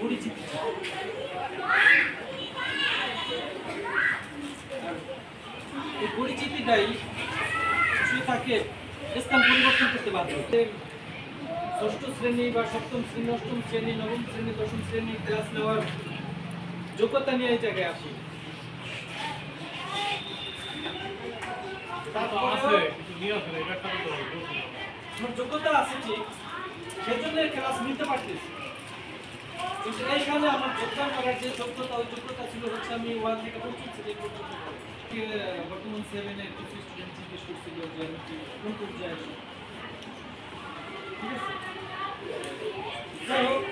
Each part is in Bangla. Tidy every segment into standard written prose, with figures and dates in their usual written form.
পরিচিতি এই পরিচিতিটাই তাকে স্থান পরিবর্তন করতে বাধ্য। ষষ্ঠ শ্রেণী বা সপ্তম শ্রেণী, অষ্টম শ্রেণী, নবম শ্রেণী, দশম শ্রেণী ক্লাস নেওয়ার যোগ্যতা নিয়ে এই জায়গায় আসি। আমার যোগ্যতা আছে ঠিক, সেজন্য ক্লাস নিতে পারতেছি, কিন্তু এইখানে আমার যোগদান করার যে যোগ্যতা, ওই যোগ্যতা ছিল হচ্ছে আমি 1 থেকে 25 শ্রেণী পর্যন্ত বর্তমান 7 এর কিছু স্টুডেন্ট জিজ্ঞেস করছিল যে আমি কি কোন পর্যায়ে আছি। ঠিক আছে, যাই হোক,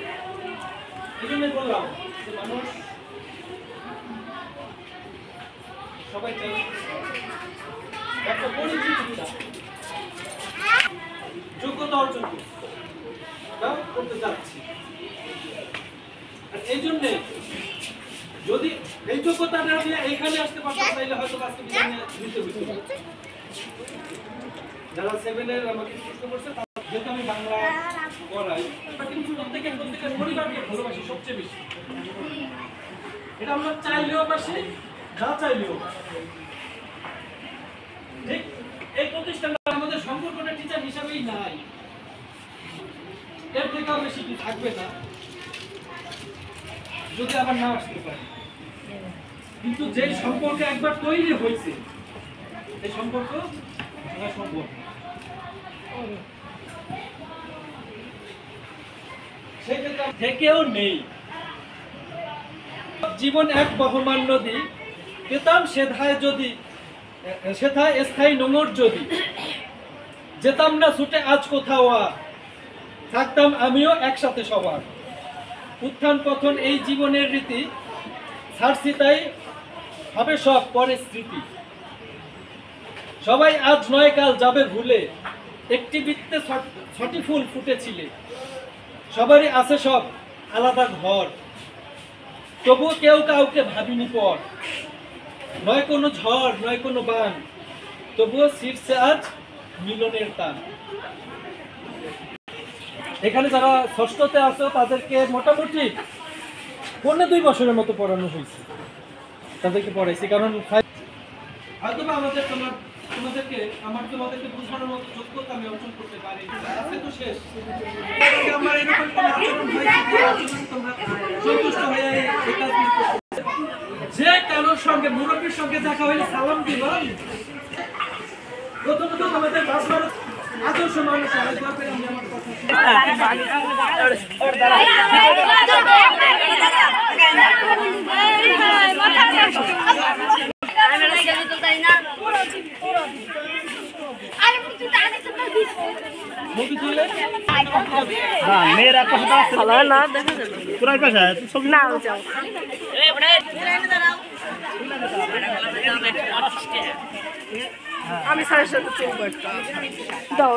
এই জন্যই বললাম যে মানুষ সবাই চাই একটা পরিচিতি যোগ্যতা অর্জন করতে যাচ্ছি। আর এই জন্যে যদি এই যোগ্যতাটা নিয়ে এইখানে আসতে পারতাম তাহলে হয়তো আজকে বিদায় নিতে হইতো। যারা 7 এর আমাকে প্রশ্ন করছে, যেহেতু আমি বাংলা পড়াই, কিন্তু প্রত্যেকের পরিবারকে ভালোবাসি সবচেয়ে বেশি। এটা আমরা চাইলেও বাসি, না চাইলেও। ঠিক এই প্রতিষ্ঠানটা আমাদের সম্পর্কটা টিচার হিসাবেই নাই, এর থেকেও বেশি কি থাকবে না যদি আবার না আসতে পারে। কিন্তু যে সম্পর্ক একবার তৈরি হয়েছে, এই সম্পর্ক সম্ভব সেক্ষেত্রে থেকেও নেই। জীবন এক বহমান নদী, পেতাম সেথায় যদি সেথায় স্থায়ী নোঙর যদি, যেতাম না ছুটে আজ কোথাও, থাকতাম আমিও একসাথে সবার। উত্থান পতন এই জীবনের রীতি, ছাড়ছি তাই হবে সব পরে স্মৃতি। সবাই আজ নয় কাল যাবে ভুলে, একটি বৃত্তে 6টি ফুল ফুটেছিলে। সবারই আছে সব আলাদা ঘর, তবু কেউ কাউকে ভাবিনি পর। নয় কোনো ঝড়, নয় কোনো বান, তবুও ছিড়ছে আজ মিলনের টান। এখানে যারা ষষ্ঠতে আছে তাদেরকে মোটামুটি 2 বছরের মতো পড়ানো হয়েছে, তাদেরকে পড়াইছি। কারণ হয়তো আমাদের তোমাদেরকে বোঝানোর মতো যোগ্যতা আমি অর্জন করতে পারি, আজকে তো শেষ। আমার এরকম কোনো আচরণ হয়েছে তোমরা সন্তুষ্ট হয়ে এই কাজ করতে, যে কারোর সঙ্গে মুরব্বীর সঙ্গে দেখা হইলে সালাম দিবা। প্রথমত তোমাদের বাসবার আদর্শ মানুষ আমি আমার কথা मेरा ना पूरा पैसा है तो सब ना আমি সাড়ে 7 দাও